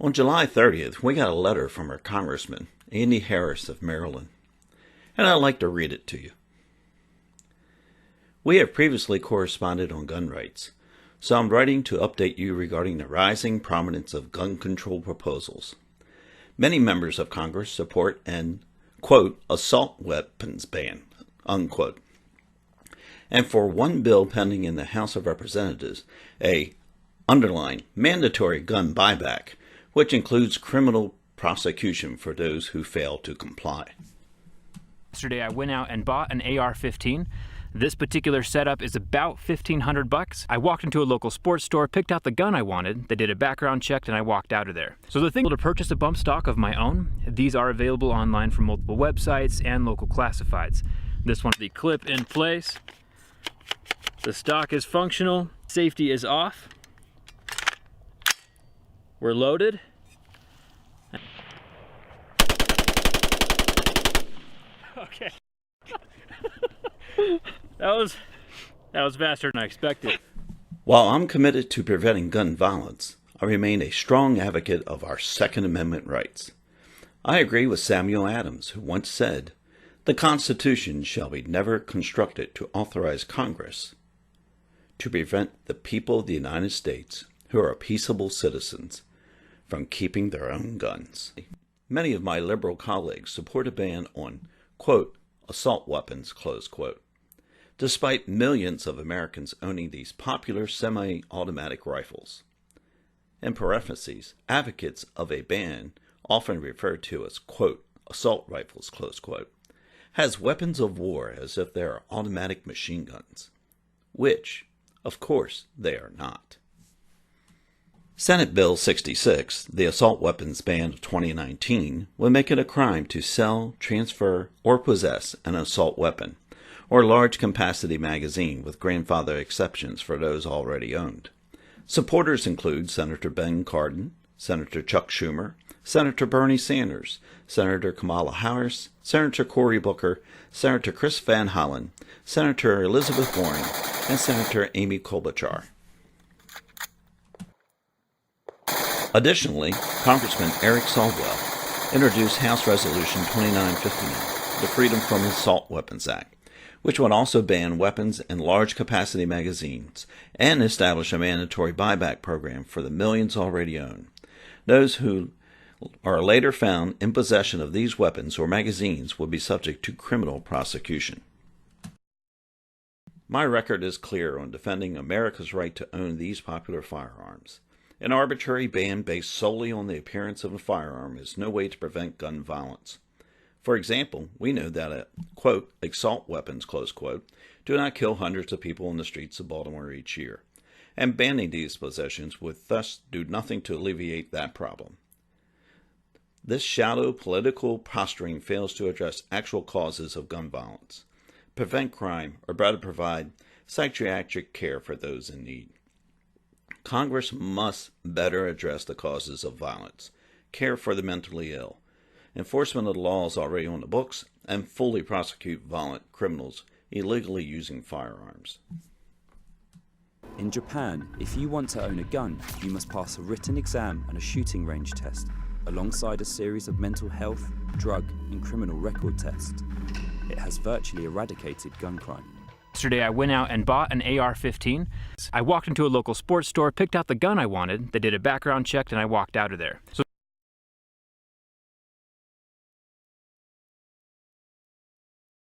On July 30th, we got a letter from our Congressman, Andy Harris of Maryland, and I'd like to read it to you. We have previously corresponded on gun rights, so I'm writing to update you regarding the rising prominence of gun control proposals. Many members of Congress support an, quote, assault weapons ban, unquote. And for one bill pending in the House of Representatives, a, underline, mandatory gun buyback, which includes criminal prosecution for those who fail to comply. Yesterday I went out and bought an AR-15. This particular setup is about $1,500. I walked into a local sports store, picked out the gun I wanted, they did a background check, and I walked out of there. So the thing to purchase a bump stock of my own. These are available online from multiple websites and local classifieds. This one, the clip in place. The stock is functional. Safety is off. We're loaded. Okay. That was faster than I expected. While I'm committed to preventing gun violence, I remain a strong advocate of our Second Amendment rights. I agree with Samuel Adams, who once said, "The Constitution shall be never constructed to authorize Congress to prevent the people of the United States, who are peaceable citizens, from keeping their own guns." Many of my liberal colleagues support a ban on, quote, assault weapons, close quote, despite millions of Americans owning these popular semi-automatic rifles. In parentheses, advocates of a ban, often referred to as, quote, assault rifles, close quote, has weapons of war as if they are automatic machine guns, which, of course, they are not. Senate Bill 66, the assault weapons ban of 2019, would make it a crime to sell, transfer, or possess an assault weapon, or large capacity magazine with grandfather exceptions for those already owned. Supporters include Senator Ben Cardin, Senator Chuck Schumer, Senator Bernie Sanders, Senator Kamala Harris, Senator Cory Booker, Senator Chris Van Hollen, Senator Elizabeth Warren, and Senator Amy Klobuchar. Additionally, Congressman Eric Swalwell introduced House Resolution 2959, the Freedom from Assault Weapons Act, which would also ban weapons in large capacity magazines and establish a mandatory buyback program for the millions already owned. Those who are later found in possession of these weapons or magazines will be subject to criminal prosecution. My record is clear on defending America's right to own these popular firearms. An arbitrary ban based solely on the appearance of a firearm is no way to prevent gun violence. For example, we know that, quote, assault weapons, close quote, do not kill hundreds of people in the streets of Baltimore each year, and banning these possessions would thus do nothing to alleviate that problem. This shallow political posturing fails to address actual causes of gun violence, prevent crime, or better provide psychiatric care for those in need. Congress must better address the causes of violence, care for the mentally ill, enforcement of the laws already on the books, and fully prosecute violent criminals illegally using firearms. In Japan, if you want to own a gun, you must pass a written exam and a shooting range test, alongside a series of mental health, drug, and criminal record tests. It has virtually eradicated gun crime. Yesterday I went out and bought an AR-15. I walked into a local sports store, picked out the gun I wanted, they did a background check, and I walked out of there. So